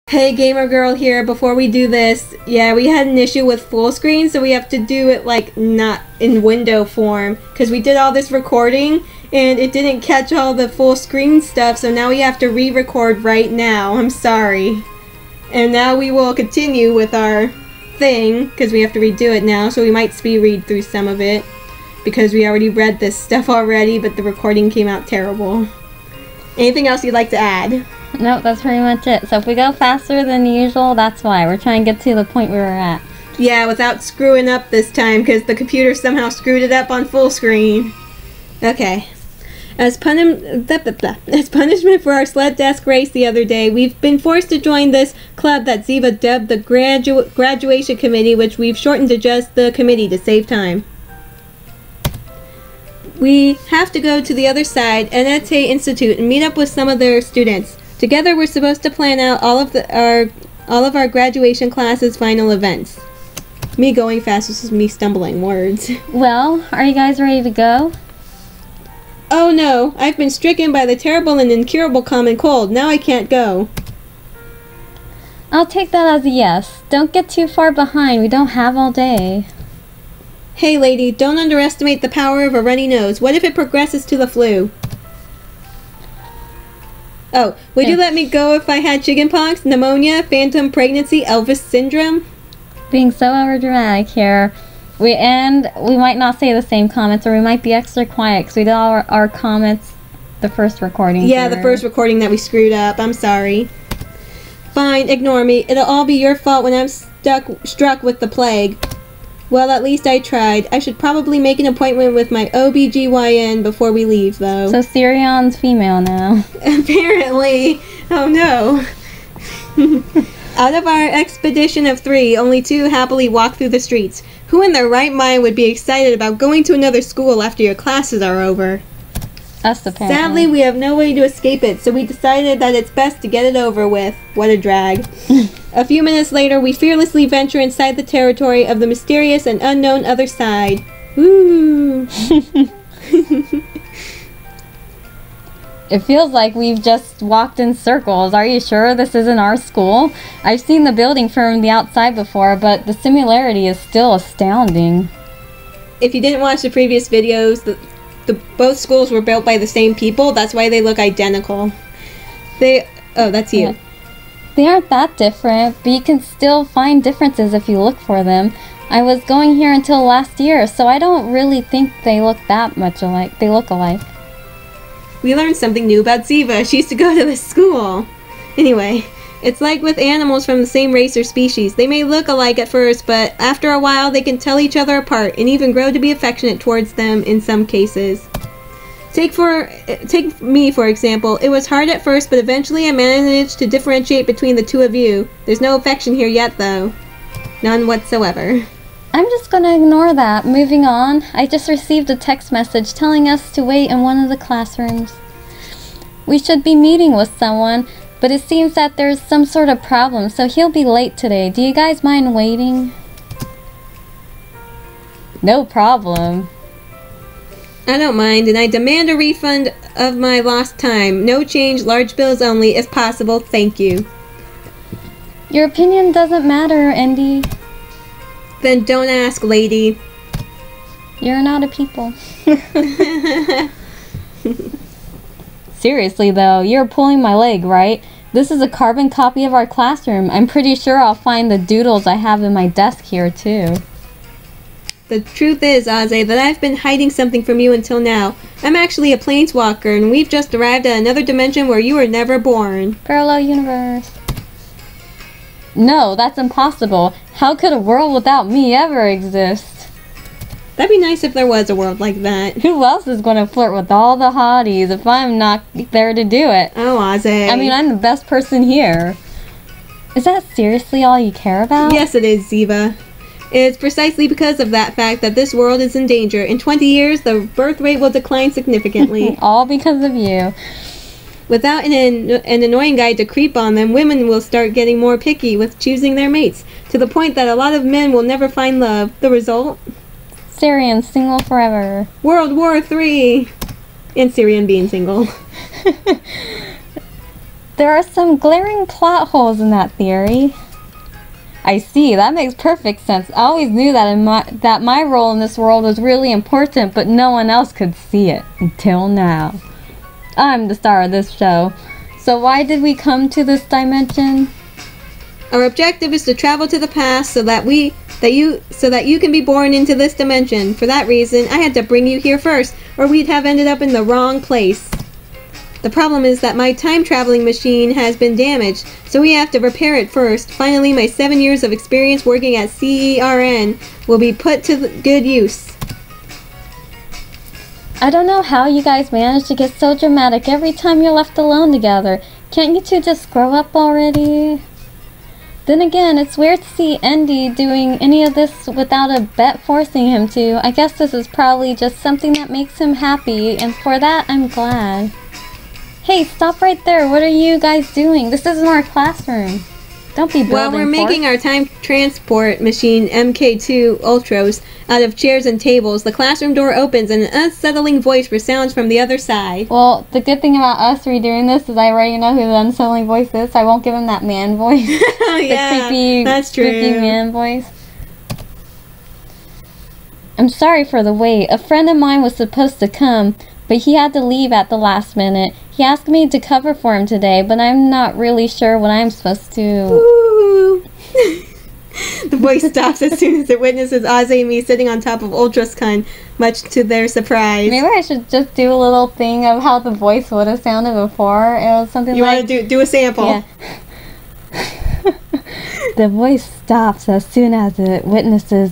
Hey Gamer Girl here. Before we do this, yeah, we had an issue with full screen, so we have to do it like not in window form because we did all this recording and it didn't catch all the full screen stuff, so now we have to re-record right now. I'm sorry. And now we will continue with our thing because we have to redo it now, so we might speed read through some of it because we already read this stuff already, but the recording came out terrible. Anything else you'd like to add? Nope, that's pretty much it. So if we go faster than usual, that's why. We're trying to get to the point we were at. Yeah, without screwing up this time, because the computer somehow screwed it up on full screen. Okay. As punishment for our sled desk race the other day, we've been forced to join this club that Ziva dubbed the graduation committee, which we've shortened to just the committee to save time. We have to go to the other side, Enatae Institute, and meet up with some of their students. Together, we're supposed to plan out all of our graduation classes' final events. Me going fast is me stumbling words. Well, are you guys ready to go? Oh no, I've been stricken by the terrible and incurable common cold. Now I can't go. I'll take that as a yes. Don't get too far behind. We don't have all day. Hey lady, don't underestimate the power of a runny nose. What if it progresses to the flu? Oh, would you let me go if I had chickenpox, pneumonia, phantom pregnancy, Elvis syndrome? Being so overdramatic here. We might not say the same comments, or we might be extra quiet because we did all our comments the first recording. Yeah, the first recording that we screwed up. I'm sorry. Fine, ignore me. It'll all be your fault when I'm struck with the plague. Well, at least I tried. I should probably make an appointment with my OBGYN before we leave, though. So Sirion's female now. Apparently. Oh no. Out of our expedition of 3, only 2 happily walk through the streets. Who in their right mind would be excited about going to another school after your classes are over? Us, apparently. Sadly, we have no way to escape it, so we decided that it's best to get it over with. What a drag. A few minutes later, we fearlessly venture inside the territory of the mysterious and unknown other side. Woo! It feels like we've just walked in circles. Are you sure this isn't our school? I've seen the building from the outside before, but the similarity is still astounding. If you didn't watch the previous videos, both schools were built by the same people. That's why they look identical. Oh, that's you. Yeah. They aren't that different, but you can still find differences if you look for them. I was going here until last year, so I don't really think they look that much alike. They look alike. We learned something new about Ziva. She used to go to this school. Anyway, it's like with animals from the same race or species. They may look alike at first, but after a while they can tell each other apart and even grow to be affectionate towards them in some cases. Take me, for example. It was hard at first, but eventually I managed to differentiate between the two of you. There's no affection here yet, though. None whatsoever. I'm just gonna ignore that. Moving on. I just received a text message telling us to wait in one of the classrooms. We should be meeting with someone, but it seems that there's some sort of problem, so he'll be late today. Do you guys mind waiting? No problem. I don't mind, and I demand a refund of my lost time. No change, large bills only, if possible. Thank you. Your opinion doesn't matter, Andy. Then don't ask, lady. You're not a people. Seriously, though, you're pulling my leg, right? This is a carbon copy of our classroom. I'm pretty sure I'll find the doodles I have in my desk here, too. The truth is, Aze, that I've been hiding something from you until now. I'm actually a planeswalker, and we've just arrived at another dimension where you were never born. Parallel universe. No, that's impossible. How could a world without me ever exist? That'd be nice if there was a world like that. Who else is going to flirt with all the hotties if I'm not there to do it? Oh, Aze. I mean, I'm the best person here. Is that seriously all you care about? Yes, it is, Ziva. It's precisely because of that fact that this world is in danger. In 20 years, the birth rate will decline significantly. All because of you. Without an annoying guy to creep on them, women will start getting more picky with choosing their mates, to the point that a lot of men will never find love. The result? Syrian, single forever. World War III! And Syrian being single. There are some glaring plot holes in that theory. I see, that makes perfect sense. I always knew that my role in this world was really important, but no one else could see it until now. I'm the star of this show. So why did we come to this dimension? Our objective is to travel to the past so that you can be born into this dimension. For that reason, I had to bring you here first, or we'd have ended up in the wrong place. The problem is that my time-traveling machine has been damaged, so we have to repair it first. Finally, my 7 years of experience working at CERN will be put to good use. I don't know how you guys manage to get so dramatic every time you're left alone together. Can't you two just grow up already? Then again, it's weird to see Andy doing any of this without a bet forcing him to. I guess this is probably just something that makes him happy, and for that, I'm glad. Hey, stop right there. What are you guys doing? This isn't our classroom. Don't be building Well, we're making our time transport machine MK2 Ultros out of chairs and tables. The classroom door opens and an unsettling voice resounds from the other side. Well, the good thing about us redoing this is I already know who the unsettling voice is, so I won't give him that man voice. Oh, yeah, the creepy, that's true. spooky man voice. I'm sorry for the wait. A friend of mine was supposed to come, but he had to leave at the last minute. He asked me to cover for him today, but I'm not really sure what I'm supposed to... Ooh. The voice stops as soon as it witnesses Ozzy and me sitting on top of Ultrascon, much to their surprise. Maybe I should just do a little thing of how the voice would have sounded before. It was something you like... want to do a sample? Yeah. The voice stops as soon as it witnesses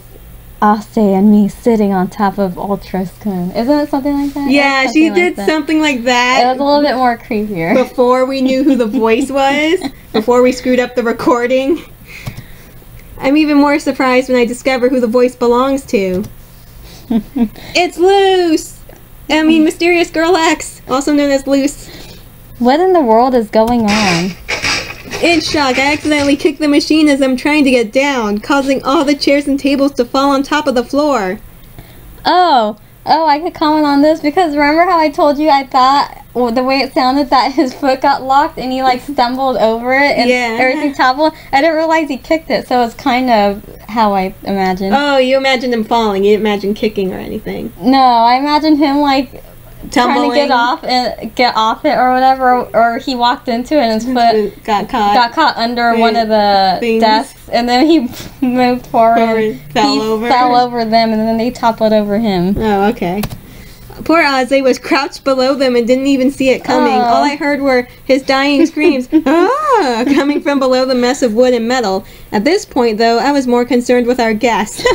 Ase and me sitting on top of Ultrascon. Isn't it something like that? Yeah, she did something like that. It was a little bit more creepier. Before we knew who the voice was, before we screwed up the recording. I'm even more surprised when I discover who the voice belongs to. It's Luce! I mean, Mysterious Girl X, also known as Luce. What in the world is going on? In shock, I accidentally kicked the machine as I'm trying to get down, causing all the chairs and tables to fall on top of the floor. Oh, I could comment on this because remember how I told you I thought the way it sounded that his foot got locked and he like stumbled over it and everything toppled? I didn't realize he kicked it, so it's kind of how I imagined. Oh, you imagined him falling. You didn't imagine kicking or anything. No, I imagined him like tumbling, trying to get off it or whatever, or he walked into it and his foot got caught under one of the desks, and then he moved forward and fell over them, and then they toppled over him. Oh, okay. Poor Ozzy was crouched below them and didn't even see it coming. All I heard were his dying screams, ah, coming from below the mess of wood and metal. At this point, though, I was more concerned with our guest.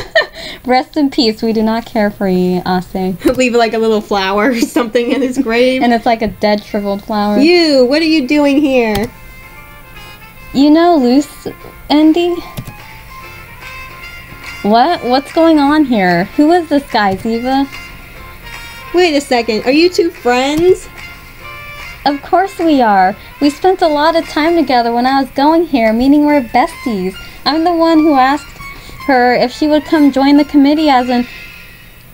Rest in peace. We do not care for you, Ase. Leave like a little flower or something in his grave. And it's like a dead, shriveled flower. You, what are you doing here? You know Luce, Andy? What's going on here? Who is this guy, Ziva? Wait a second, are you two friends? Of course we are. We spent a lot of time together when I was going here, meaning we're besties. I'm the one who asked her if she would come join the committee as an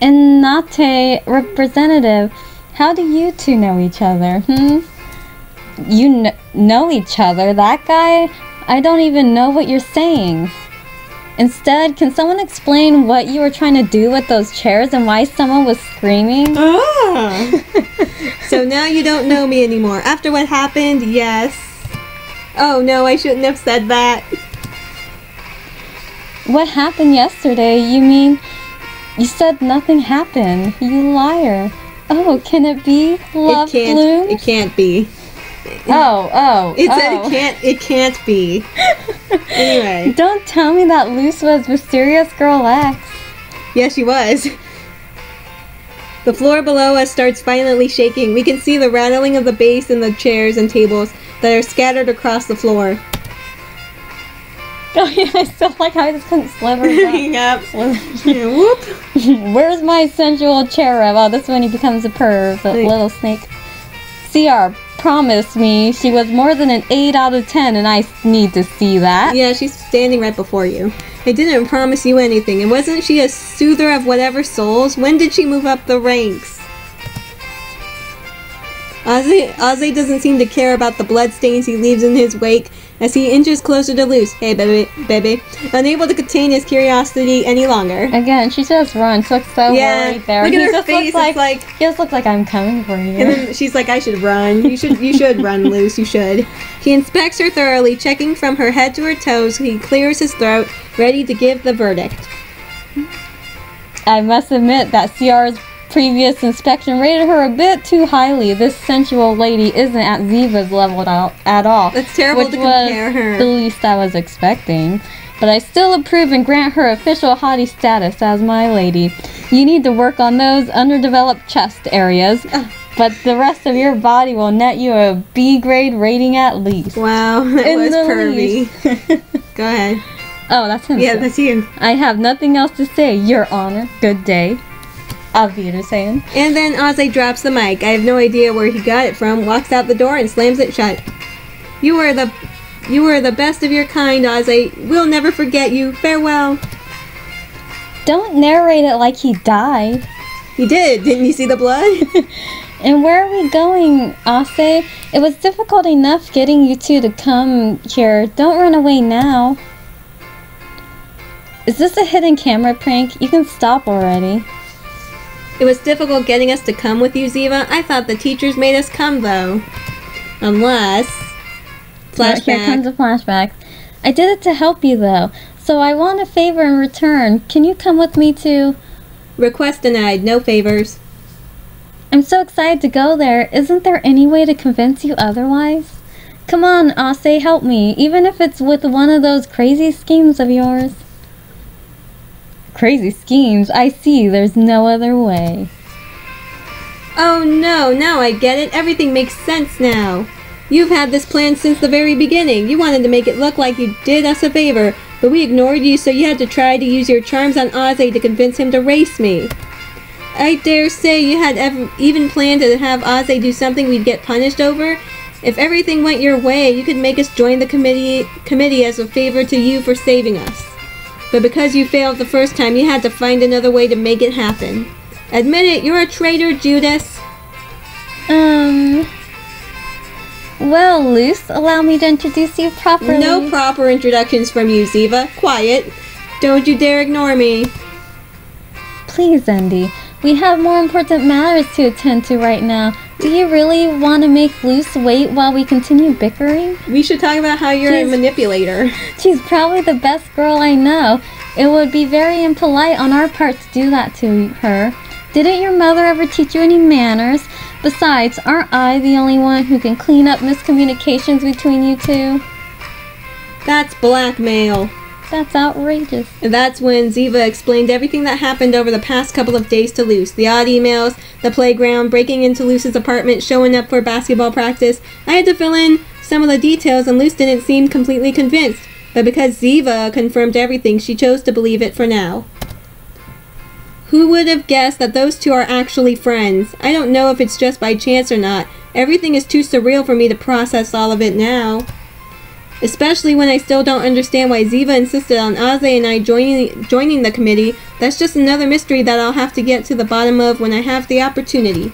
Enatae representative. How do you two know each other, You know each other? That guy? I don't even know what you're saying. Instead, can someone explain what you were trying to do with those chairs and why someone was screaming? Ah. So now you don't know me anymore. After what happened, yes. Oh no, I shouldn't have said that. What happened yesterday? You mean, you said nothing happened. You liar. Oh, can it be love bloom? It can't be. It said it can't be. Anyway. Don't tell me that Luce was Mysterious Girl X. Yeah, she was. The floor below us starts violently shaking. We can see the rattling of the base and the chairs and tables that are scattered across the floor. Oh yeah, I still like how I just couldn't sliver Yep. Yeah, whoop. Where's my sensual cherub? Oh, this is when he becomes a perv, the little snake. CR promised me she was more than an 8 out of 10, and I need to see that. Yeah, she's standing right before you. I didn't promise you anything, and wasn't she a soother of whatever souls? When did she move up the ranks? Ozzy doesn't seem to care about the bloodstains he leaves in his wake as he inches closer to Luce. Hey, baby. Unable to contain his curiosity any longer. Again, she just runs. She looks so worried there. Look at her face. He just looks like I'm coming for you. And then she's like, I should run. You should run, Luce. You should. He inspects her thoroughly, checking from her head to her toes. He clears his throat, ready to give the verdict. I must admit that CR's previous inspection rated her a bit too highly. This sensual lady isn't at Ziva's level at all. It's terrible to compare her. The least I was expecting. But I still approve and grant her official hottie status as my lady. You need to work on those underdeveloped chest areas, but the rest of your body will net you a B grade rating at least. Wow, that was pervy. Go ahead. Oh, that's him. Yeah, that's you. I have nothing else to say, Your Honor. Good day. Auf Wiedersehen. And then Ozzy drops the mic. I have no idea where he got it from, walks out the door and slams it shut. You are the best of your kind, Ozzy. We'll never forget you. Farewell. Don't narrate it like he died. He did. Didn't you see the blood? And where are we going, Ase? It was difficult enough getting you two to come here. Don't run away now. Is this a hidden camera prank? You can stop already. It was difficult getting us to come with you, Ziva. I thought the teachers made us come, though. Unless... Flashback. Here comes a flashback. I did it to help you, though. So I want a favor in return. Can you come with me to... Request denied. No favors. I'm so excited to go there. Isn't there any way to convince you otherwise? Come on, Ase, help me. Even if it's with one of those crazy schemes of yours. Crazy schemes? I see. There's no other way. Oh no, now I get it. Everything makes sense now. You've had this plan since the very beginning. You wanted to make it look like you did us a favor, but we ignored you, so you had to try to use your charms on Ozzy to convince him to race me. I dare say you had even planned to have Ozzy do something we'd get punished over. If everything went your way, you could make us join the committee as a favor to you for saving us. But because you failed the first time, you had to find another way to make it happen. Admit it, you're a traitor, Judas. Well, Luce, allow me to introduce you properly. No proper introductions from you, Ziva. Quiet. Don't you dare ignore me. Please, Andy. We have more important matters to attend to right now. Do you really want to make Luce wait while we continue bickering? We should talk about how you're a manipulator. She's probably the best girl I know. It would be very impolite on our part to do that to her. Didn't your mother ever teach you any manners? Besides, aren't I the only one who can clean up miscommunications between you two? That's blackmail. That's outrageous. And that's when Ziva explained everything that happened over the past couple of days to Luce. The odd emails, the playground, breaking into Luce's apartment, showing up for basketball practice. I had to fill in some of the details and Luce didn't seem completely convinced. But because Ziva confirmed everything, she chose to believe it for now. Who would have guessed that those two are actually friends? I don't know if it's just by chance or not. Everything is too surreal for me to process all of it now. Especially when I still don't understand why Ziva insisted on Ozzy and I joining the committee. That's just another mystery that I'll have to get to the bottom of when I have the opportunity.